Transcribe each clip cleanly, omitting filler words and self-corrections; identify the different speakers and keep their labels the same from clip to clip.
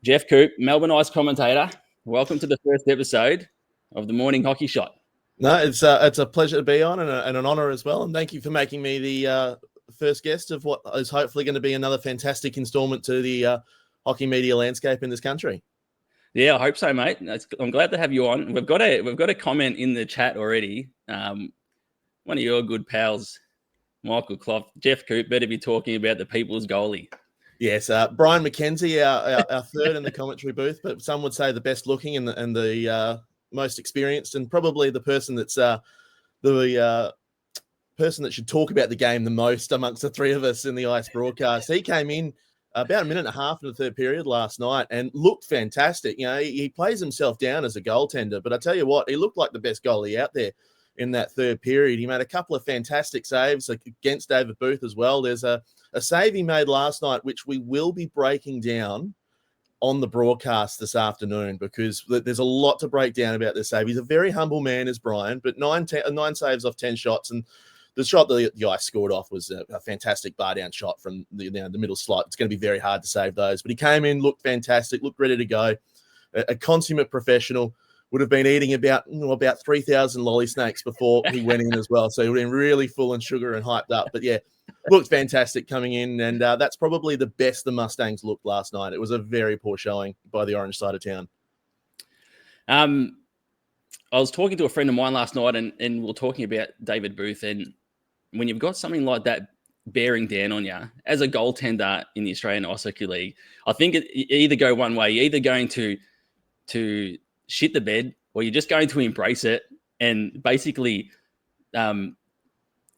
Speaker 1: Geoff Koop, Melbourne Ice commentator. Welcome to the first episode of the Morning Hockey Shot.
Speaker 2: No, it's a pleasure to be on and an honour as well. And thank you for making me the first guest of what is hopefully going to be another fantastic instalment to the hockey media landscape in this country.
Speaker 1: Yeah, I hope so, mate. I'm glad to have you on. We've got a comment in the chat already. One of your good pals, Michael Clough, Geoff Koop, better be talking about the people's goalie.
Speaker 2: Yes, Brian McKenzie, our third in the commentary booth, but some would say the best looking and the most experienced, and probably the person that's the person that should talk about the game the most amongst the three of us in the Ice broadcast. He came in about a minute and a half in the third period last night and looked fantastic. You know, he plays himself down as a goaltender, but I tell you what, he looked like the best goalie out there in that third period. He made a couple of fantastic saves against David Booth as well. There's a save he made last night, which we will be breaking down on the broadcast this afternoon, because there's a lot to break down about this save. He's a very humble man, is Brian, but nine saves off 10 shots, and the shot that the Ice scored off was a fantastic bar-down shot from the middle slot. It's going to be very hard to save those, but he came in, looked fantastic, looked ready to go. A consummate professional. Would have been eating about 3,000 lolly snakes before he went in as well. So he would have been really full and sugar and hyped up. But yeah, looked fantastic coming in. And that's probably the best the Mustangs looked last night. It was a very poor showing by the orange side of town.
Speaker 1: I was talking to a friend of mine last night and we were talking about David Booth. And when you've got something like that bearing down on you as a goaltender in the Australian Ice Hockey League, I think it either go one way. You're either going to shit the bed, or you're just going to embrace it and basically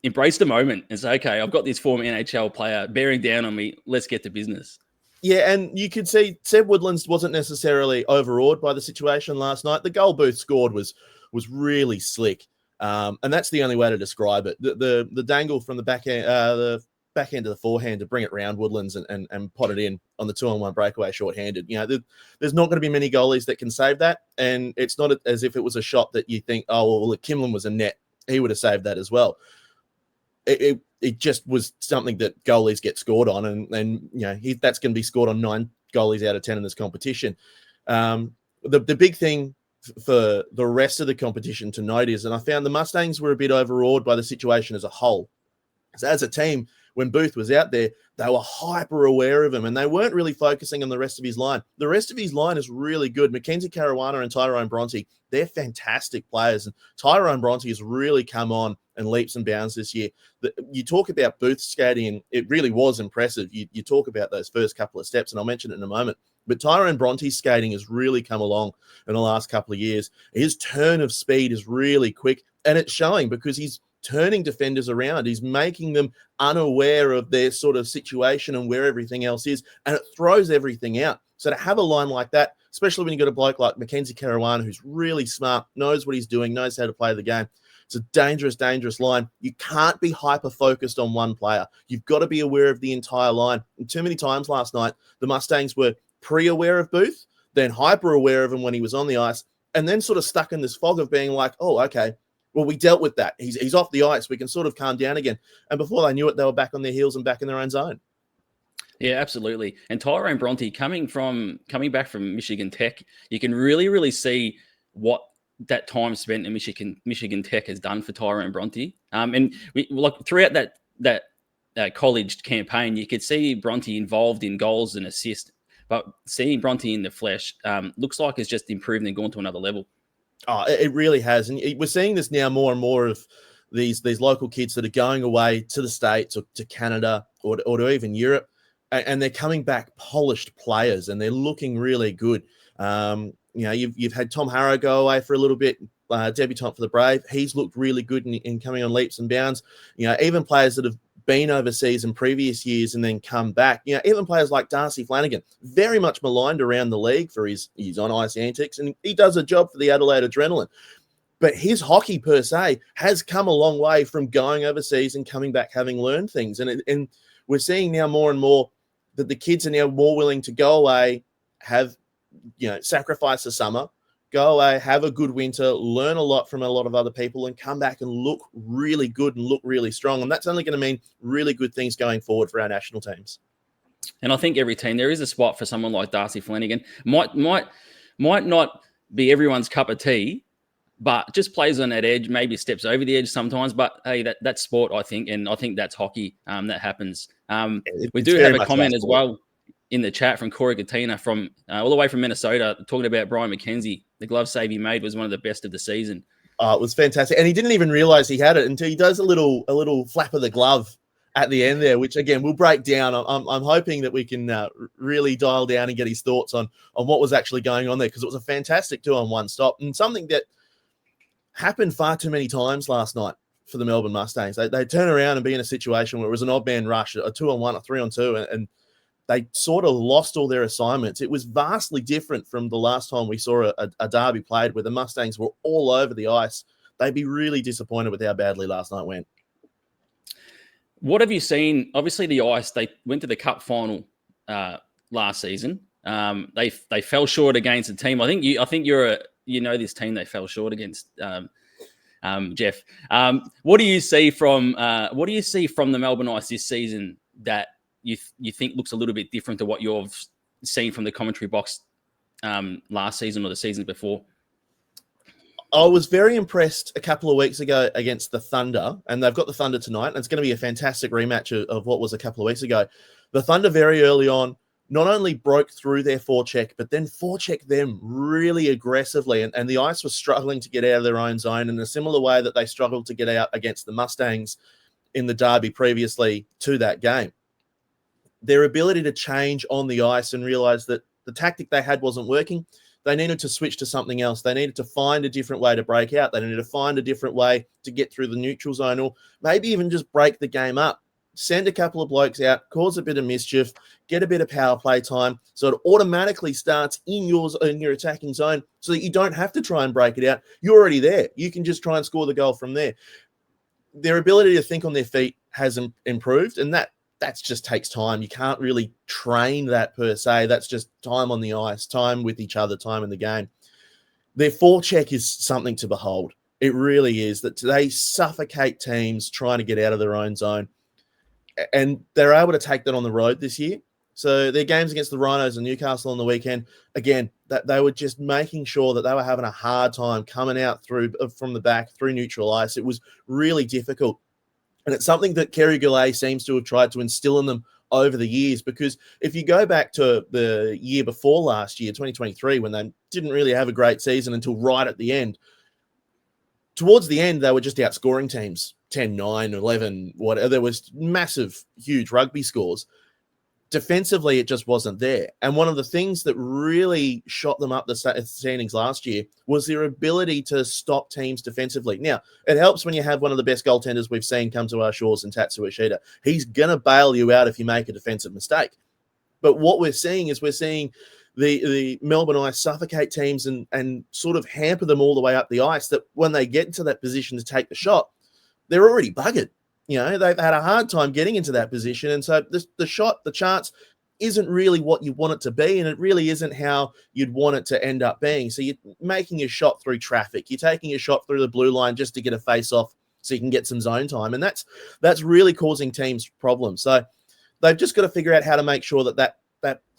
Speaker 1: embrace the moment and say, okay, I've got this former NHL player bearing down on me. Let's get to business.
Speaker 2: Yeah, and you could see Seb Woodlands wasn't necessarily overawed by the situation last night. The goal Booth scored was really slick, and that's the only way to describe it. The dangle from the back end of the forehand to bring it round Woodlands and pot it in on the 2-on-1 breakaway shorthanded. You know, there's not going to be many goalies that can save that, and it's not as if it was a shot that you think, oh, well, if Kimlin was a net, he would have saved that as well. It just was something that goalies get scored on, and you know, that's going to be scored on 9 goalies out of 10 in this competition. The big thing for the rest of the competition to note is, and I found the Mustangs were a bit overawed by the situation as a whole. So as a team, when Booth was out there, they were hyper aware of him, and they weren't really focusing on the rest of his line. The rest of his line is really good. Mackenzie Caruana and Tyrone Bronte, they're fantastic players, and Tyrone Bronte has really come on and leaps and bounds this year. You talk about Booth skating, and it really was impressive. You talk about those first couple of steps, and I'll mention it in a moment. But Tyrone Bronte's skating has really come along in the last couple of years. His turn of speed is really quick, and it's showing because he's turning defenders around. He's making them unaware of their sort of situation and where everything else is, and it throws everything out. So to have a line like that, especially when you've got a bloke like Mackenzie Caruana, who's really smart, knows what he's doing, knows how to play the game, it's a dangerous, dangerous line. You can't be hyper-focused on one player. You've got to be aware of the entire line. And too many times last night, the Mustangs were pre-aware of Booth, then hyper-aware of him when he was on the ice, and then sort of stuck in this fog of being like, oh, okay, well, we dealt with that. He's off the ice. We can sort of calm down again. And before they knew it, they were back on their heels and back in their own zone.
Speaker 1: Yeah, absolutely. And Tyrone Bronte coming back from Michigan Tech, you can really, really see what that time spent in Michigan Tech has done for Tyrone Bronte. And throughout that college campaign, you could see Bronte involved in goals and assists. But seeing Bronte in the flesh looks like it's just improved and gone to another level.
Speaker 2: Oh, it really has. And we're seeing this now more and more of these local kids that are going away to the States or to Canada or to even Europe, and they're coming back polished players, and they're looking really good. You've had Tom Harrow go away for a little bit, debutant for the Brave. He's looked really good in coming on leaps and bounds. You know, even players that have been overseas in previous years and then come back. You know, even players like Darcy Flanagan, very much maligned around the league for his on-ice antics, and he does a job for the Adelaide Adrenaline. But his hockey per se has come a long way from going overseas and coming back having learned things. And we're seeing now more and more that the kids are now more willing to go away, have, sacrifice the summer, go away, have a good winter, learn a lot from a lot of other people, and come back and look really good and look really strong. And that's only going to mean really good things going forward for our national teams.
Speaker 1: And I think every team, there is a spot for someone like Darcy Flanagan. Might not be everyone's cup of tea, but just plays on that edge, maybe steps over the edge sometimes. But hey, that's sport, I think, and I think that's hockey. That happens. We do have a comment as well in the chat from Corey Katina from all the way from Minnesota, talking about Brian McKenzie. The glove save he made was one of the best of the season.
Speaker 2: It was fantastic, and he didn't even realize he had it until he does a little flap of the glove at the end there, which again we'll break down. I'm hoping that we can really dial down and get his thoughts on what was actually going on there, because it was a fantastic 2-on-1 stop and something that happened far too many times last night for the Melbourne Mustangs. They turn around and be in a situation where it was an odd man rush, a 2-on-1, a 3-on-2, and they sort of lost all their assignments. It was vastly different from the last time we saw a derby played where the Mustangs were all over the ice. They'd be really disappointed with how badly last night went.
Speaker 1: What have you seen? Obviously, the Ice, they went to the Cup final last season. They fell short against a team. I think you know this team they fell short against. Geoff, what do you see from the Melbourne Ice this season that you think looks a little bit different to what you've seen from the commentary box last season or the season before?
Speaker 2: I was very impressed a couple of weeks ago against the Thunder, and they've got the Thunder tonight, and it's going to be a fantastic rematch of what was a couple of weeks ago. The Thunder very early on not only broke through their forecheck, but then forechecked them really aggressively, and the Ice was struggling to get out of their own zone in a similar way that they struggled to get out against the Mustangs in the derby previously to that game. Their ability to change on the ice and realize that the tactic they had wasn't working, they needed to switch to something else. They needed to find a different way to break out. They needed to find a different way to get through the neutral zone, or maybe even just break the game up. Send a couple of blokes out, cause a bit of mischief, get a bit of power play time, so it automatically starts in your attacking zone so that you don't have to try and break it out. You're already there. You can just try and score the goal from there. Their ability to think on their feet has improved, and that just takes time. You can't really train that per se. That's just time on the ice, time with each other, time in the game. Their forecheck is something to behold. It really is. That they suffocate teams trying to get out of their own zone. And they're able to take that on the road this year. So their games against the Rhinos and Newcastle on the weekend, again, that they were just making sure that they were having a hard time coming out from the back through neutral ice. It was really difficult. And it's something that Kerry Goulet seems to have tried to instill in them over the years, because if you go back to the year before last year, 2023, when they didn't really have a great season until right at the end, towards the end, they were just outscoring teams 10-9, 11, whatever. There was massive, huge rugby scores. Defensively, it just wasn't there. And one of the things that really shot them up the standings last year was their ability to stop teams defensively. Now, it helps when you have one of the best goaltenders we've seen come to our shores in Tatsu Ishida. He's going to bail you out if you make a defensive mistake. But what we're seeing is the Melbourne Ice suffocate teams and sort of hamper them all the way up the ice, that when they get into that position to take the shot, they're already buggered. You know, they've had a hard time getting into that position. And so the chance isn't really what you want it to be, and it really isn't how you'd want it to end up being. So you're making a shot through traffic. You're taking a shot through the blue line just to get a face-off so you can get some zone time. And that's really causing teams problems. So they've just got to figure out how to make sure that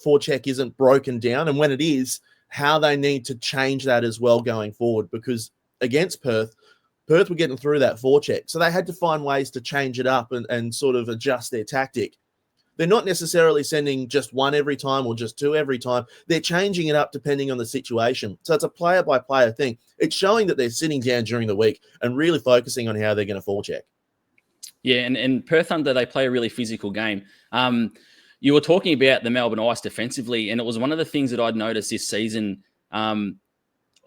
Speaker 2: forecheck isn't broken down. And when it is, how they need to change that as well going forward, because against Perth were getting through that forecheck. So they had to find ways to change it up and sort of adjust their tactic. They're not necessarily sending just one every time or just two every time. They're changing it up depending on the situation. So it's a player-by-player thing. It's showing that they're sitting down during the week and really focusing on how they're going to forecheck.
Speaker 1: Yeah, and Perth Thunder, they play a really physical game. You were talking about the Melbourne Ice defensively, and it was one of the things that I'd noticed this season.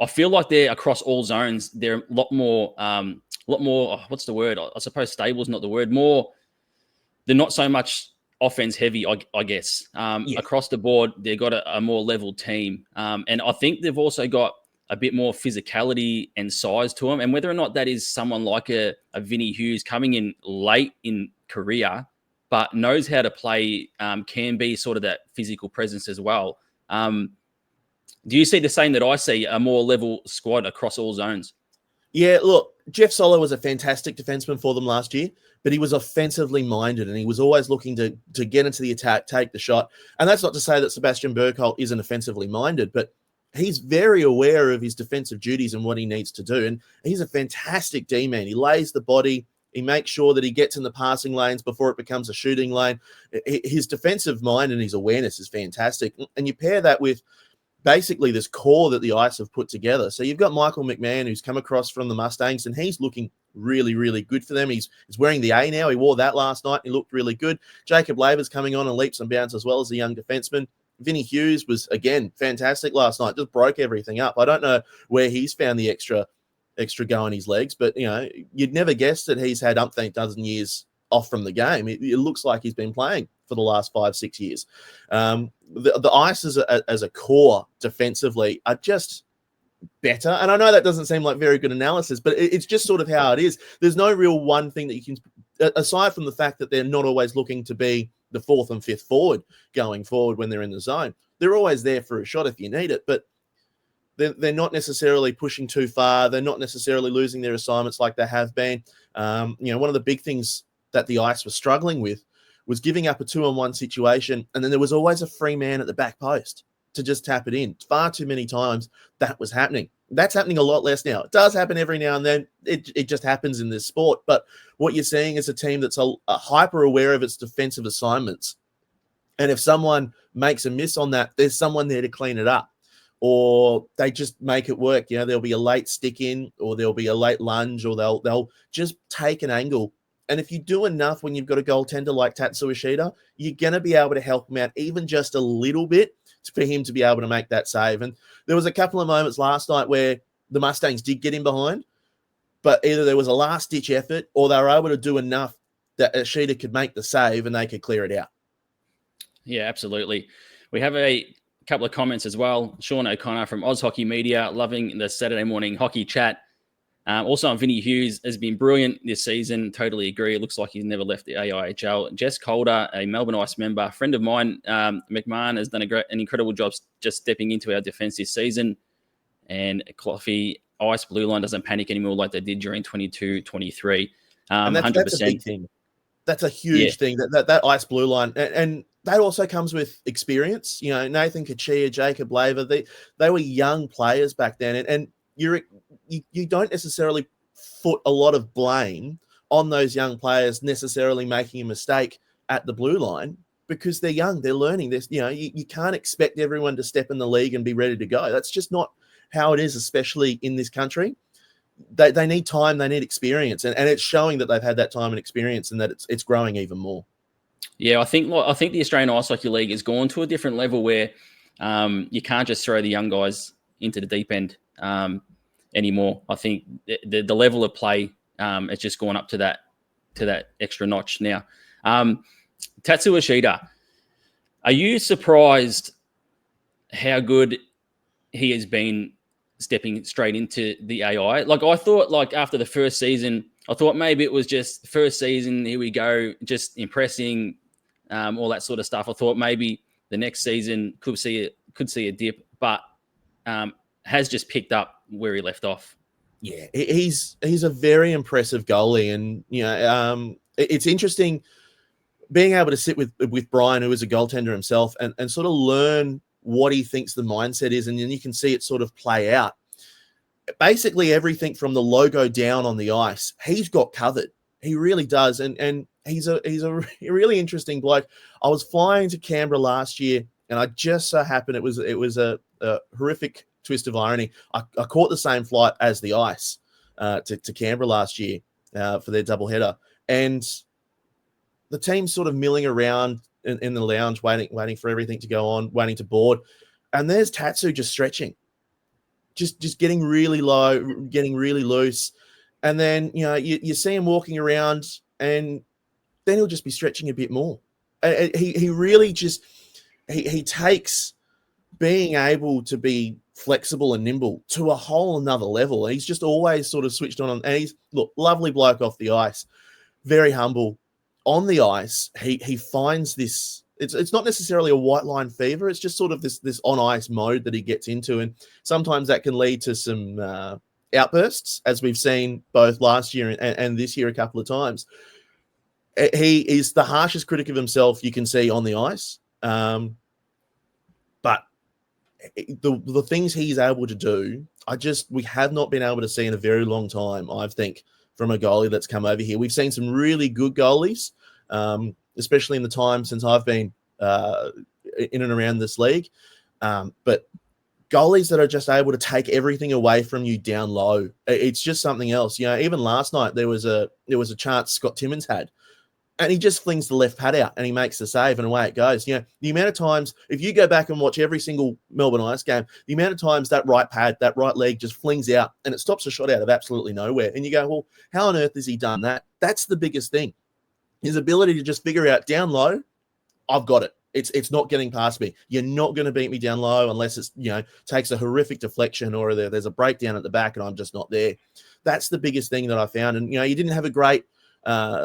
Speaker 1: I feel like they're across all zones. They're a lot more. What's the word? I suppose stable is not the word. They're not so much offense heavy, I guess. Across the board, they've got a more level team, and I think they've also got a bit more physicality and size to them. And whether or not that is someone like a Vinny Hughes coming in late in career, but knows how to play, can be sort of that physical presence as well. Do you see the same that I see, a more level squad across all zones?
Speaker 2: Yeah, look, Jeff Solo was a fantastic defenseman for them last year. but he was offensively minded, and he was always looking to get into the attack, take the shot. And that's not to say that Sebastian Bergholt isn't offensively minded, but he's very aware of his defensive duties and what he needs to do. And he's a fantastic D-man. He lays the body. He makes sure that he gets in the passing lanes before it becomes a shooting lane. His defensive mind and his awareness is fantastic. And you pair that with basically this core that the Ice have put together. So you've got Michael McMahon, who's come across from the Mustangs, and he's looking really, really good for them. He's wearing the A now. He wore that last night. He looked really good. Jacob Laver's coming on in leaps and bounds as well as a young defenseman. Vinny Hughes was, again, fantastic last night. Just broke everything up. I don't know where he's found the extra go in his legs, but, you'd never guess that he's had umpteen dozen years off from the game. It looks like he's been playing for the last 5-6 years. The Ice as a core defensively are just better. And I know that doesn't seem like very good analysis, but it's just sort of how it is. There's no real one thing that you can, aside from the fact that they're not always looking to be the fourth and fifth forward going forward when they're in the zone. They're always there for a shot if you need it, but they're not necessarily pushing too far. They're not necessarily losing their assignments like they have been. One of the big things that the Ice was struggling with was giving up a 2-on-1 situation, and then there was always a free man at the back post to just tap it in. Far too many times that was happening. That's happening a lot less now. It does happen every now and then. It just happens in this sport. But what you're seeing is a team that's a hyper aware of its defensive assignments. And if someone makes a miss on that, there's someone there to clean it up. Or they just make it work. There'll be a late stick in, or there'll be a late lunge, or they'll just take an angle. And if you do enough when you've got a goaltender like Tatsu Ishida, you're going to be able to help him out even just a little bit for him to be able to make that save. And there was a couple of moments last night where the Mustangs did get in behind, but either there was a last-ditch effort or they were able to do enough that Ishida could make the save and they could clear it out.
Speaker 1: Yeah, absolutely. We have a couple of comments as well. Sean O'Connor from Oz Hockey Media, loving the Saturday morning hockey chat. Also, Vinny Hughes has been brilliant this season. Totally agree. It looks like he's never left the AIHL. Jess Calder, a Melbourne Ice member, friend of mine, McMahon, has done an incredible job just stepping into our defense this season. And Coffee, Ice Blue Line doesn't panic anymore like they did during 22-23.
Speaker 2: And that's
Speaker 1: 100%.
Speaker 2: a big thing. That's a huge thing. That Ice Blue Line, and that also comes with experience. Nathan Kachia, Jacob Laver, they were young players back then, and you don't necessarily put a lot of blame on those young players necessarily making a mistake at the blue line because they're young, they're learning this. You can't expect everyone to step in the league and be ready to go. That's just not how it is, especially in this country. They need time, they need experience, and it's showing that they've had that time and experience, and that it's growing even more.
Speaker 1: Yeah, I think the Australian Ice Hockey League has gone to a different level where you can't just throw the young guys into the deep end anymore. I think the level of play has just gone up to that extra notch now. Tatsu Ishida, are you surprised how good he has been stepping straight into the AI? Like, I thought, like, after the first season, I thought maybe it was just first season, here we go, just impressing, all that sort of stuff. I thought maybe the next season could see a dip, but has just picked up where he left off.
Speaker 2: Yeah, he's a very impressive goalie, and it's interesting being able to sit with Brian, who is a goaltender himself, and sort of learn what he thinks the mindset is, and then you can see it sort of play out. Basically, everything from the logo down on the ice, he's got covered. He really does, and he's a really interesting bloke. I was flying to Canberra last year, and I just so happened it was a horrific twist of irony. I caught the same flight as the Ice to Canberra last year for their doubleheader, and the team's sort of milling around in the lounge, waiting for everything to go on, waiting to board, and there's Tatsu just stretching, just getting really low, getting really loose, and then you see him walking around, and then he'll just be stretching a bit more. He really just he takes being able to be flexible and nimble to a whole another level. He's just always sort of switched on, and he's lovely bloke off the ice, very humble. On the ice, he finds this. It's not necessarily a white line fever. It's just sort of this on ice mode that he gets into, and sometimes that can lead to some outbursts, as we've seen both last year and this year a couple of times. he is the harshest critic of himself you can see on the ice. But the things he's able to do, we have not been able to see in a very long time, I think, from a goalie that's come over here. We've seen some really good goalies, especially in the time since I've been in and around this league. But goalies that are just able to take everything away from you down low, it's just something else. Even last night there was a chance Scott Timmins had, and he just flings the left pad out and he makes the save, and away it goes. The amount of times, if you go back and watch every single Melbourne Ice game, the amount of times that right pad, that right leg just flings out and it stops a shot out of absolutely nowhere. And you go, well, how on earth has he done that? That's the biggest thing. His ability to just figure out down low, I've got it. It's not getting past me. You're not going to beat me down low unless it's, takes a horrific deflection or there's a breakdown at the back and I'm just not there. That's the biggest thing that I found. And, he didn't have a great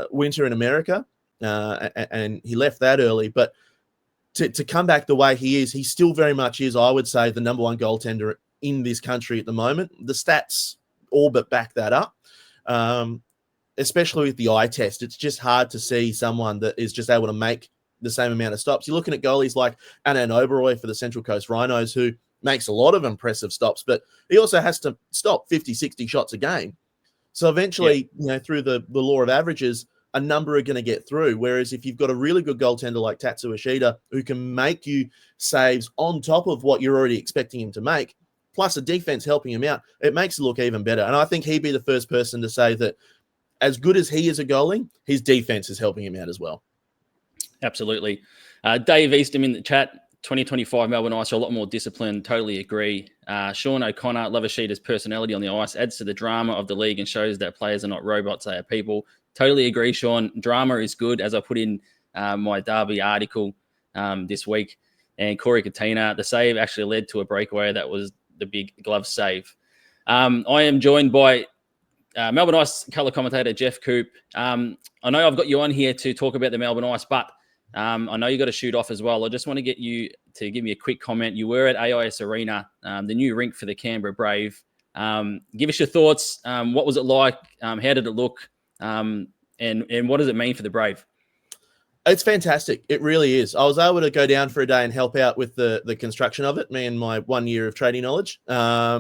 Speaker 2: winter in America, and he left that early. But to come back the way he is, he still very much is, I would say, the number one goaltender in this country at the moment. The stats all but back that up, especially with the eye test. It's just hard to see someone that is just able to make the same amount of stops. You're looking at goalies like Anand Oberoi for the Central Coast Rhinos, who makes a lot of impressive stops, but he also has to stop 50, 60 shots a game. So eventually, through the law of averages, a number are going to get through. Whereas if you've got a really good goaltender like Tatsu Ishida, who can make you saves on top of what you're already expecting him to make, plus a defense helping him out, it makes it look even better. And I think he'd be the first person to say that as good as he is a goalie, his defense is helping him out as well.
Speaker 1: Absolutely. Dave Eastham in the chat, 2025 Melbourne Ice are a lot more disciplined. Totally agree. Sean O'Connor, love Ishida's personality on the ice, adds to the drama of the league and shows that players are not robots, they are people. Totally agree, Sean. Drama is good, as I put in my Derby article this week. And Corey Katina, the save actually led to a breakaway. That was the big glove save. I am joined by Melbourne Ice colour commentator Geoff Koop. I know I've got you on here to talk about the Melbourne Ice, but I know you got to shoot off as well. I just want to get you to give me a quick comment. You were at AIS Arena, the new rink for the Canberra Brave. Give us your thoughts. What was it like? How did it look? And what does it mean for the Brave?
Speaker 2: It's fantastic. It really is. I was able to go down for a day and help out with the construction of it, me and my 1 year of trading knowledge,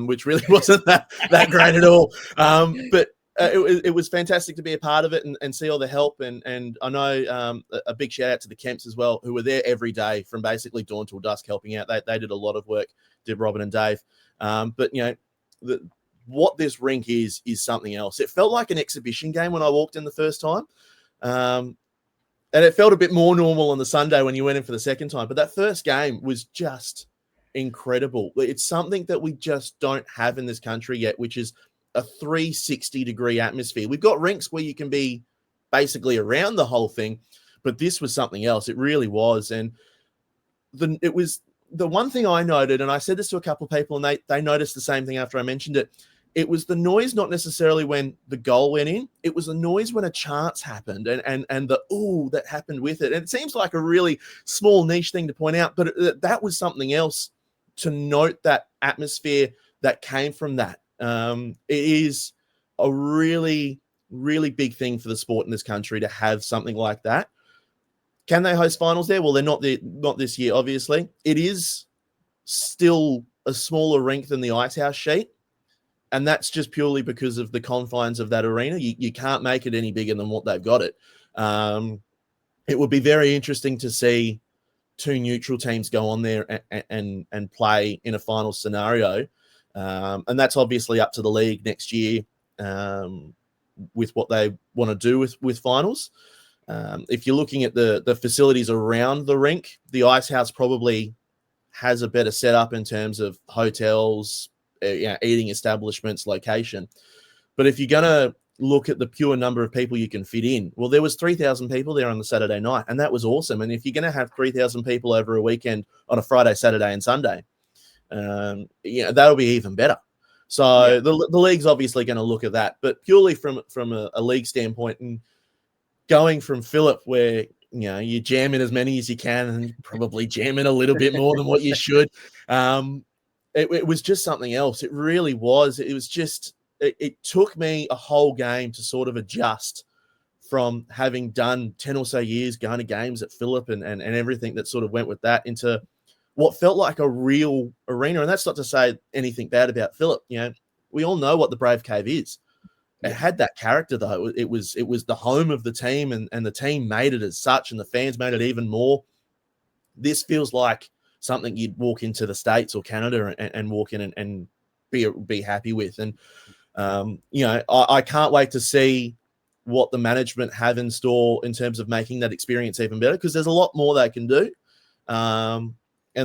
Speaker 2: which really wasn't that great at all. But it was fantastic to be a part of it and see all the help. And I know a big shout out to the Kemps as well, who were there every day from basically dawn till dusk helping out. They did a lot of work, did Robin and Dave. But, what this rink is something else. It felt like an exhibition game when I walked in the first time. And it felt a bit more normal on the Sunday when you went in for the second time. But that first game was just incredible. It's something that we just don't have in this country yet, which is a 360-degree atmosphere. We've got rinks where you can be basically around the whole thing, but this was something else. It really was. And it was the one thing I noted, and I said this to a couple of people, and they noticed the same thing after I mentioned it. It was the noise, not necessarily when the goal went in. It was the noise when a chance happened and the ooh that happened with it. And it seems like a really small niche thing to point out, but that was something else to note, that atmosphere that came from that. It is a really, really big thing for the sport in this country to have something like that. Can they host finals there? Well, they're not this year, obviously. It is still a smaller rink than the Icehouse sheet. And that's just purely because of the confines of that arena. You can't make it any bigger than what they've got it. It would be very interesting to see two neutral teams go on there and play in a final scenario. And that's obviously up to the league next year with what they want to do with finals. If you're looking at the facilities around the rink, the Icehouse probably has a better setup in terms of hotels, eating establishments, location. But if you're going to look at the pure number of people you can fit in, well, there was 3,000 people there on the Saturday night, and that was awesome. And if you're going to have 3,000 people over a weekend on a Friday, Saturday, and Sunday, that'll be even better. So the league's obviously going to look at that, but purely from a league standpoint, and going from Phillip, where you jam in as many as you can, and you probably jam in a little bit more than what you should. It was just something else. It really was. It was just, it took me a whole game to sort of adjust from having done 10 or so years going to games at Phillip and everything that sort of went with that into what felt like a real arena. And that's not to say anything bad about Phillip. You know, we all know what the Brave Cave is. It had that character, though. It was the home of the team, and the team made it as such, and the fans made it even more. This feels like something you'd walk into the States or Canada and walk in and be happy with. And, you know, I can't wait to see what the management have in store in terms of making that experience even better, because there's a lot more they can do. And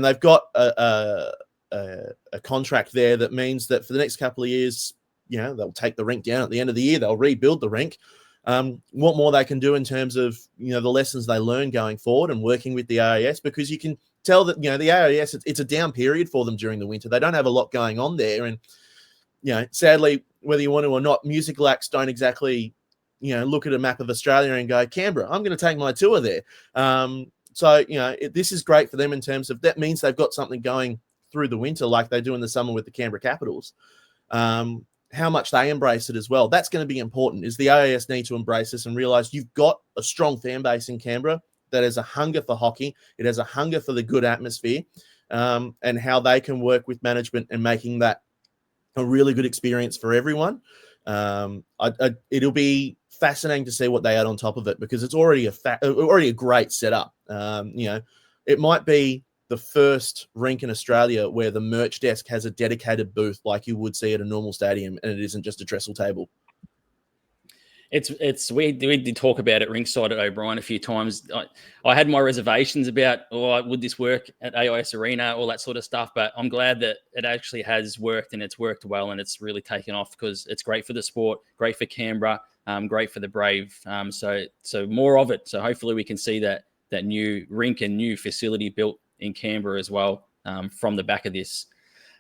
Speaker 2: they've got a contract there that means that for the next couple of years, you know, they'll take the rink down at the end of the year. They'll rebuild the rink. What more they can do in terms of, you know, the lessons they learn going forward and working with the AIS, because you can tell that, you know, the AIS, it's a down period for them during the winter. They don't have a lot going on there. And, you know, sadly, whether you want to or not, musical acts don't exactly, you know, look at a map of Australia and go, Canberra, I'm going to take my tour there. So, you know, this is great for them in terms of that means they've got something going through the winter like they do in the summer with the Canberra Capitals. How much they embrace it as well. That's going to be important, is the AIS need to embrace this and realize you've got a strong fan base in Canberra that has a hunger for hockey. It has a hunger for the good atmosphere, and how they can work with management and making that a really good experience for everyone. It'll be fascinating to see what they add on top of it, because it's already a great setup. You know, it might be the first rink in Australia where the merch desk has a dedicated booth like you would see at a normal stadium, and it isn't just a trestle table.
Speaker 1: We did talk about it ringside at O'Brien a few times. I had my reservations about, would this work at AIS Arena, all that sort of stuff, but I'm glad that it actually has worked, and it's worked well, and it's really taken off, because it's great for the sport, great for Canberra, great for the Brave. So more of it. So hopefully we can see that new rink and new facility built in Canberra as well, from the back of this.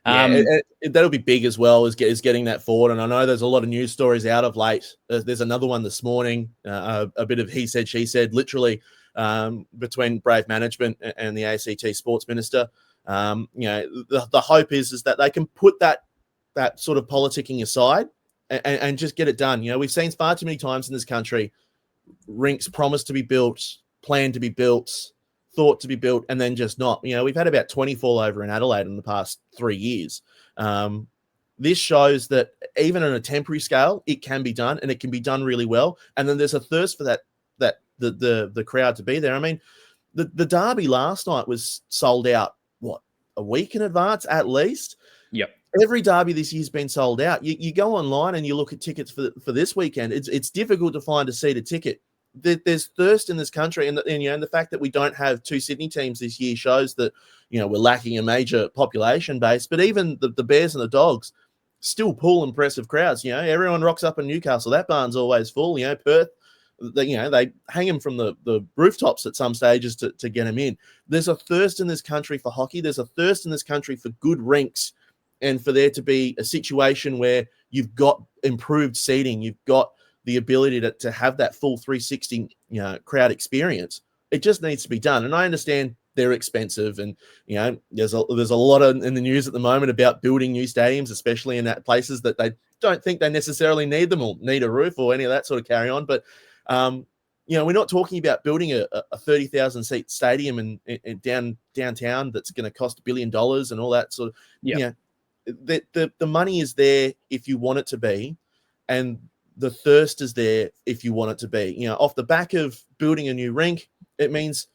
Speaker 2: That'll be big as well, is getting that forward. And I know there's a lot of news stories out of late. There's another one this morning, a bit of he said, she said, literally, between Brave management and the ACT sports minister. You know, the hope is that they can put that sort of politicking aside and just get it done. You know, we've seen far too many times in this country, rinks promised to be built, planned to be built, thought to be built, and then just not. You know, we've had about 20 fall over in Adelaide in the past 3 years. This shows that even on a temporary scale, it can be done, and it can be done really well. And then there's a thirst for the crowd to be there. I mean, the derby last night was sold out, a week in advance at least?
Speaker 1: Yep.
Speaker 2: Every derby this year's been sold out. You go online and you look at tickets for this weekend. It's difficult to find a seated ticket. There's thirst in this country, and you know, and the fact that we don't have 2 Sydney teams this year shows that, you know, we're lacking a major population base. But even the Bears and the Dogs still pull impressive crowds. You know, everyone rocks up in Newcastle. That barn's always full. You know, Perth, they hang them from the rooftops at some stages to get them in. There's a thirst in this country for hockey. There's a thirst in this country for good rinks, and for there to be a situation where you've got improved seating, you've got the ability to have that full 360, you know, crowd experience. It just needs to be done. And I understand they're expensive, and, you know, there's a lot in the news at the moment about building new stadiums, especially in that places that they don't think they necessarily need them or need a roof or any of that sort of carry on. But, you know, we're not talking about building a 30,000 seat stadium in downtown that's going to cost $1 billion and all that sort of, you know, the money is there if you want it to be. And the thirst is there if you want it to be. You know, off the back of building a new rink, it means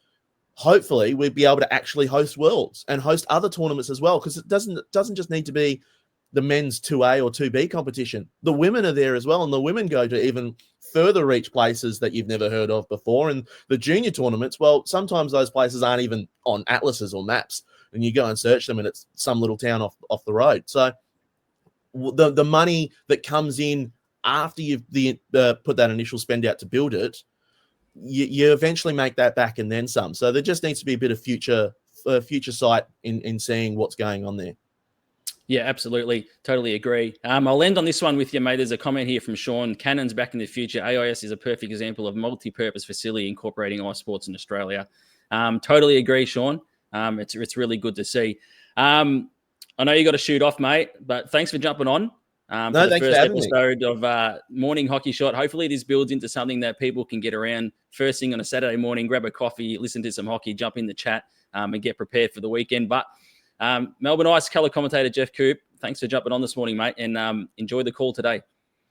Speaker 2: hopefully we'd be able to actually host Worlds and host other tournaments as well, because it doesn't just need to be the men's 2A or 2B competition. The women are there as well, and the women go to even further reach places that you've never heard of before. And the junior tournaments, well, sometimes those places aren't even on atlases or maps, and you go and search them and it's some little town off the road. So the money that comes in after you've put that initial spend out to build it, you eventually make that back and then some. So there just needs to be a bit of future sight in seeing what's going on there.
Speaker 1: Yeah, absolutely. Totally agree. I'll end on this one with you, mate. There's a comment here from Sean. Cannons back in the future. AIS is a perfect example of multi-purpose facility incorporating ice sports in Australia. Totally agree, Sean. It's really good to see. I know you got to shoot off, mate, but thanks for jumping on. for
Speaker 2: No,
Speaker 1: the
Speaker 2: thanks for
Speaker 1: first
Speaker 2: having me.
Speaker 1: episode of Morning Hockey Shot. Hopefully this builds into something that people can get around first thing on a Saturday morning, grab a coffee, listen to some hockey, jump in the chat, and get prepared for the weekend. But Melbourne Ice colour commentator Geoff Koop, thanks for jumping on this morning, mate, and enjoy the call today.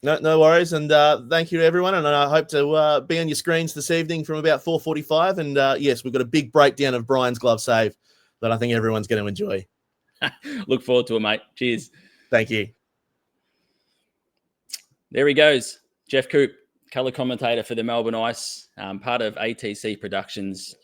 Speaker 2: No worries, and thank you to everyone, and I hope to be on your screens this evening from about 4:45. And yes, we've got a big breakdown of Brian's glove save that I think everyone's going to enjoy.
Speaker 1: Look forward to it, mate. Cheers.
Speaker 2: Thank you.
Speaker 1: There he goes, Geoff Koop, colour commentator for the Melbourne Ice, part of ATC Productions.